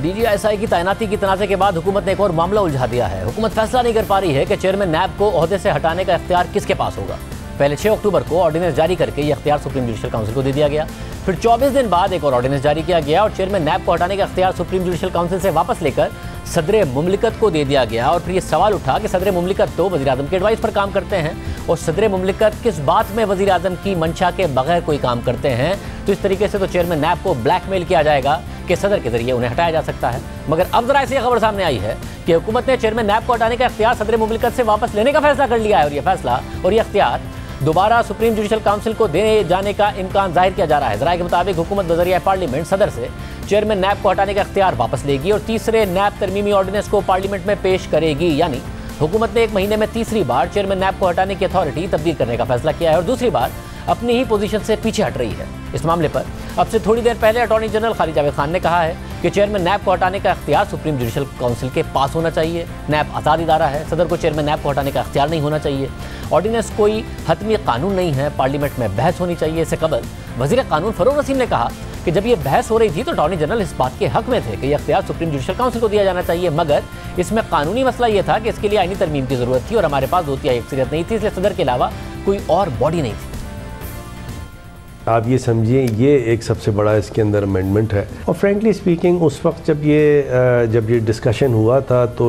DGSI की तैनाती की तनाज़े के बाद हुकूमत ने एक और मामला उलझा दिया है। हुकूमत फैसला नहीं कर पा रही है कि चेयरमैन नैब को ओहदे से हटाने का इख्तियार किसके पास होगा। पहले 6 अक्टूबर को ऑर्डिनेंस जारी करके यह इख्तियार सुप्रीम जुडिशल काउंसिल को दे दिया गया। फिर 24 दिन बाद एक और ऑर्डिनेंस जारी किया गया और चेयरमैन नैब को हटाने का इख्तियार सुप्रीम जुडिशल काउंसिल से वापस लेकर सदर मुमलिकत को दे दिया गया। और फिर ये सवाल उठा कि सदर मुमलिकत तो वज़ीर आज़म के एडवाइस पर काम करते हैं और सदर मुमलिकत किस बात में वज़ीर आज़म की मंशा के बगैर कोई काम करते हैं। तो इस तरीके से तो चेयरमैन नैब को ब्लैकमेल किया जाएगा कि सदर के जरिए उन्हें हटाया जा सकता है। मगर अब जरा ऐसी खबर सामने आई है कि हुकूमत ने चेयरमैन नैब को हटाने का इख्तियार सदर मुमलिकत से वापस लेने का फैसला कर लिया है और यह फैसला और यह इख्तियार दोबारा सुप्रीम जुडिशल काउंसिल को दे जाने का इम्कान जाहिर किया जा रहा है। ज़राए के मुताबिक हुकूमत बज़रिया पार्लियामेंट सदर से चेयरमैन नैब को हटाने का इख्तियार वापस लेगी और तीसरे नैब तरमीमी ऑर्डिनेंस को पार्लियामेंट में पेश करेगी। यानी हुकूमत ने 1 महीने में तीसरी बार चेयरमैन नैब को हटाने की अथॉरिटी तब्दील करने का फैसला किया है और दूसरी बार अपनी ही पोजीशन से पीछे हट रही है। इस मामले पर अब से थोड़ी देर पहले अटॉर्नी जनरल खालिद जावेद खान ने कहा है कि चेयरमैन नैब को हटाने का इख्तियार सुप्रीम जुडिशल काउंसिल के पास होना चाहिए। नैब आज़ाद इदारा है, सदर को चेयरमैन नैब को हटाने का इख्तियार नहीं होना चाहिए। ऑर्डिनेंस कोई हतमी कानून नहीं है, पार्लियामेंट में बहस होनी चाहिए। इससे कबल वज़ीर कानून फरूख नसीम ने कहा कि जब ये बहस हो रही थी तो अटॉर्नी जनरल इस बात के हक में थे कि यह इख्तियार सुप्रीम जुडिशल काउंसिल को दिया जाना चाहिए, मगर इसमें कानूनी मसला ये था कि इसके लिए आईनी तरमीम की ज़रूरत थी और हमारे पास 2/3 अक्सरियत नहीं थी, इसलिए सदर के अलावा कोई और बॉडी नहीं थी। आप ये समझिए ये एक सबसे बड़ा इसके अंदर अमेंडमेंट है। और फ्रेंकली स्पीकिंग उस वक्त जब ये डिस्कशन हुआ था तो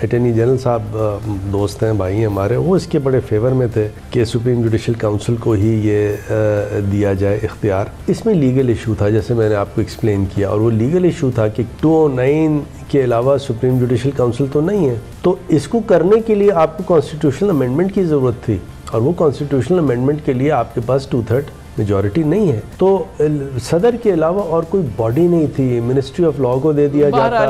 अटॉर्नी जनरल साहब दोस्त हैं, भाई हैं हमारे, वो इसके बड़े फेवर में थे कि सुप्रीम जुडिशल काउंसिल को ही ये दिया जाए इख्तियार। इसमें लीगल इशू था, जैसे मैंने आपको एक्सप्लेन किया, और वो लीगल इशू था कि 209 के अलावा सुप्रीम जुडिशल काउंसिल तो नहीं है। तो इसको करने के लिए आपको कॉन्स्टिट्यूशनल अमेंडमेंट की ज़रूरत थी और वो कॉन्स्टिट्यूशनल अमेंडमेंट के लिए आपके पास 2/3 मेजॉरिटी नहीं है। तो सदर के अलावा और कोई बॉडी नहीं थी, मिनिस्ट्री ऑफ लॉ को दे दिया जाता।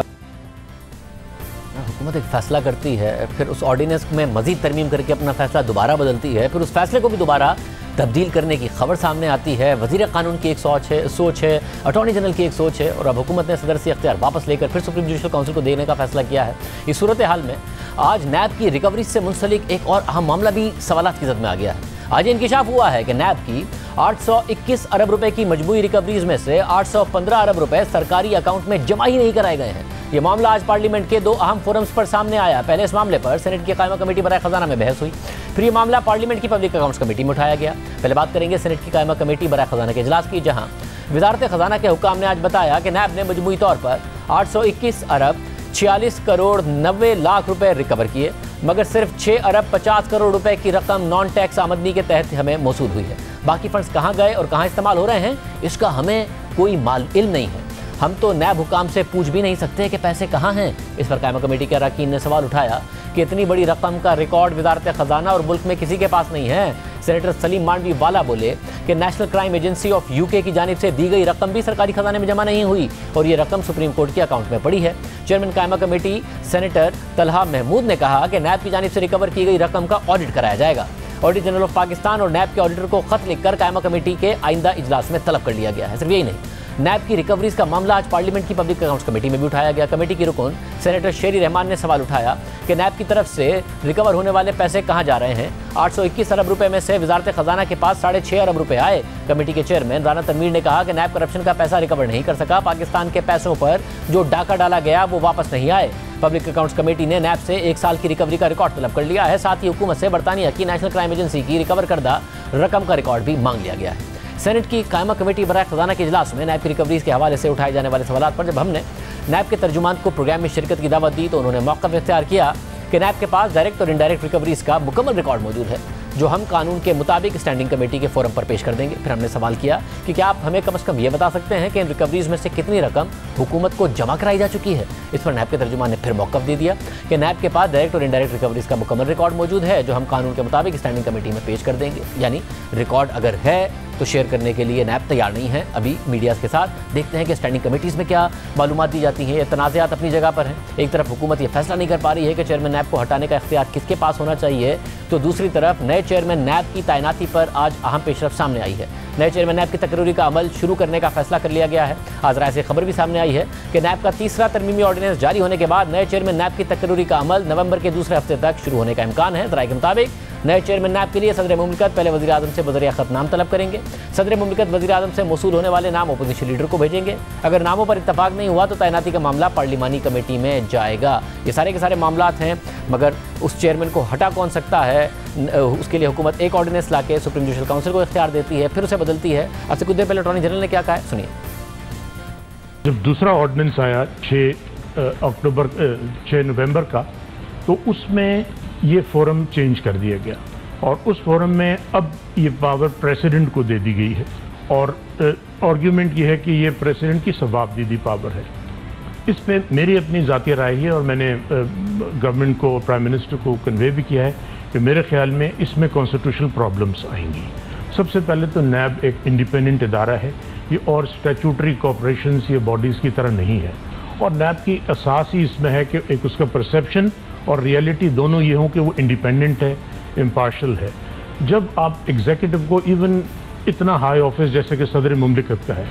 हुकूमत एक फैसला करती है, फिर उस ऑर्डिनेंस में मजीद तरमीम करके अपना फैसला दोबारा बदलती है, फिर उस फैसले को भी दोबारा तब्दील करने की खबर सामने आती है। वज़ीर कानून की एक सोच है, अटॉर्नी जनरल की एक सोच है और अब हुकूमत ने सदर से इख्तियार वापस लेकर फिर सुप्रीम जुडिशल काउंसिल को देने का फैसला किया है। इस सूरत हाल में आज नैब की रिकवरी से मुंसलिक एक और अहम मामला भी सवालात की जद में आ गया है। आज इंकिशाफ हुआ है कि नैब की 821 अरब रुपए की मजबूरी रिकवरीज में से 815 अरब रुपए सरकारी अकाउंट में जमा ही नहीं कराए गए हैं। ये मामला आज पार्लियामेंट के 2 अहम फोरम्स पर सामने आया। पहले इस मामले पर सेनेट की कायमा कमेटी बराए खजाना में बहस हुई, फिर ये मामला पार्लियामेंट की पब्लिक अकाउंट्स कमेटी में उठाया गया। पहले बात करेंगे सेनेट की कायमा कमेटी बराए खजाना के इजलास की, जहां वजारत खजाना के हुक्काम ने आज बताया कि नैब ने मजमूई तौर पर 821 अरब 46 करोड़ 90 लाख रुपए रिकवर किए, मगर सिर्फ 6 अरब 50 करोड़ रुपए की रकम नॉन टैक्स आमदनी के तहत हमें मौसूल हुई है। बाकी फंड्स कहाँ गए और कहाँ इस्तेमाल हो रहे हैं इसका हमें कोई इल्म नहीं है। हम तो नैब हुकाम से पूछ भी नहीं सकते कि पैसे कहाँ हैं। इस पर कायमा कमेटी के अरकान ने सवाल उठाया कि इतनी बड़ी रकम का रिकॉर्ड वजारत खजाना और मुल्क में किसी के पास नहीं है। सेनेटर सलीम मांडवी वाला बोले कि national crime agency of UK की जानिब से दी गई रकम भी सरकारी खजाने में जमा नहीं हुई और ये रकम सुप्रीम कोर्ट के अकाउंट में पड़ी है। चेयरमैन कायमा कमेटी सेनेटर तलहा महमूद ने कहा कि नैब की जानिब से रिकवर की गई रकम का ऑडिट कराया जाएगा। ऑडिटर जनरल ऑफ पाकिस्तान और नैब के ऑडिटर को खत लिखकर कायमा कमेटी के आइंदा इजलास में तलब कर लिया गया है। सिर्फ यही नहीं, नैब की रिकवरीज का मामला आज पार्लियामेंट की पब्लिक अकाउंट्स कमेटी में भी उठाया गया। कमेटी की रुकन सेनेटर शेरी रहमान ने सवाल उठाया कि नैब की तरफ से रिकवर होने वाले पैसे कहां जा रहे हैं। 821 अरब रुपए में से वजारत खजाना के पास 6.5 अरब रुपए आए। कमेटी के चेयरमैन राना तनवीर ने कहा कि नैब करप्शन का पैसा रिकवर नहीं कर सका, पाकिस्तान के पैसों पर जो डाका डाला गया वो वापस नहीं आए। पब्लिक अकाउंट्स कमेटी ने नैब से 1 साल की रिकवरी का रिकॉर्ड तलब कर लिया है। साथ ही हुकूमत से बरतानिया की नेशनल क्राइम एजेंसी की रिकवर करदा रकम का रिकॉर्ड भी मांग लिया गया है। सेनेट की कायमा कमेटी बराए खजाना के इजलास में नैब की रिकवरीज के हवाले से उठाए जाने वाले सवालों पर जब हमने नैब के तर्जुमान को प्रोग्राम में शिरकत की दावत दी तो उन्होंने मौक़िफ़ इख्तियार किया कि नैब के पास डायरेक्ट और इनडायरेक्ट रिकवरीज का मुकम्मल रिकॉर्ड मौजूद है, जो हम कानून के मुताबिक स्टैंडिंग कमेटी के फोरम पर पेश कर देंगे। फिर हमने सवाल किया कि क्या आप हमें कम से कम ये बता सकते हैं कि इन रिकवरीज में से कितनी रकम हुकूमत को जमा कराई जा चुकी है। इस पर नैब के तर्जुमान ने फिर मौक़िफ़ दे दिया कि नैब के पास डायरेक्ट और इनडायरेक्ट रिकवरीज का मुकम्मल रिकॉर्ड मौजूद है, जो हम कानून के मुताबिक स्टैंडिंग कमेटी में पेश कर देंगे। यानी रिकॉर्ड अगर है तो शेयर करने के लिए नैब तैयार नहीं है अभी मीडिया के साथ। देखते हैं कि स्टैंडिंग कमेटीज़ में क्या मालूमात दी जाती हैं। ये तनाज़ात अपनी जगह पर हैं। एक तरफ हुकूमत ये फैसला नहीं कर पा रही है कि चेयरमैन नैब को हटाने का इख्तियार किसके पास होना चाहिए, तो दूसरी तरफ नए चेयरमैन नैब की तैनाती पर आज अहम पेशरफ सामने आई है। नए चेयरमैन नैब की तकरीरी का अमल शुरू करने का फैसला कर लिया गया है। आज राय से खबर भी सामने आई है कि नैब का तीसरा तरमीमी ऑर्डिनेंस जारी होने के बाद नए चेयरमैन नैब की तकरीरी का अमल नवंबर के दूसरे हफ्ते तक शुरू होने का इम्कान है। राय के मुताबिक नए चेयरमैन नैब के लिए सदर मुमलिकत पहले वज़ीर आज़म से बज़रिया ख़त नाम तलब करेंगे। सदर मुमलिकत वज़ीर आज़म से मौसूल होने वाले नाम अपोजिशन लीडर को भेजेंगे। अगर नामों पर इत्तफाक नहीं हुआ तो तैनाती का मामला पार्लिमानी कमेटी में जाएगा। ये सारे के सारे मामलात हैं, मगर उस चेयरमैन को हटा कौन सकता है, उसके लिए हुकूमत एक ऑर्डिनेंस लाके सुप्रीम जुडिशल काउंसिल को इख्तियार देती है, फिर उसे बदलती है। अब से कुछ देर पहले अटॉर्नी जनरल ने क्या कहा है, सुनिए। जब दूसरा ऑर्डिनेंस आया 6 नवंबर का, तो उसमें ये फोरम चेंज कर दिया गया और उस फोरम में अब ये पावर प्रेसिडेंट को दे दी गई है और आर्ग्यूमेंट ये है कि ये प्रेसिडेंट की सवाबदीदी पावर है। इस पे मेरी अपनी ज़ाती राय है और मैंने गवर्नमेंट को, प्राइम मिनिस्टर को कन्वे भी किया है कि मेरे ख्याल में इसमें कॉन्स्टिट्यूशनल प्रॉब्लम्स आएंगी। सबसे पहले तो नैब एक इंडिपेंडेंट इदारा है, ये और स्टैट्यूटरी कॉर्पोरेशंस, ये बॉडीज़ की तरह नहीं है और नैब की असास ही इसमें है कि एक उसका परसेप्शन और रियलिटी दोनों ये हों कि वो इंडिपेंडेंट है, इम्पार्शल है। जब आप एग्जीक्यूटिव को इवन इतना हाई ऑफिस जैसे कि सदर मुमलिकत का है,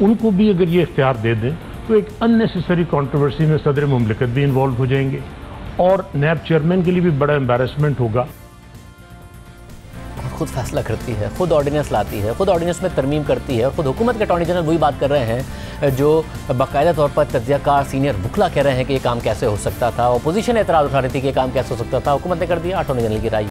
उनको भी अगर ये इख्तियार दे दें तो एक अननेसेसरी कंट्रोवर्सी में सदर मुमलिकत भी इन्वॉल्व हो जाएंगे और नैब चेयरमैन के लिए भी बड़ा एम्बैरेसमेंट होगा। खुद फैसला करती है, खुद ऑर्डिनेंस लाती है, खुद ऑर्डिनेंस में तरमीम करती है और खुद हुकूमत के अटॉर्नी जनरल वही बात कर रहे हैं जो बाकायदा तौर पर तज्ज़ियाकार सीनियर वकला कह रहे हैं कि ये काम कैसे हो सकता था। अपोजिशन एतराज़ उठा रही थी कि ये काम कैसे हो सकता था, हुकूमत ने कर दिया। अटॉर्नी जनरल की राय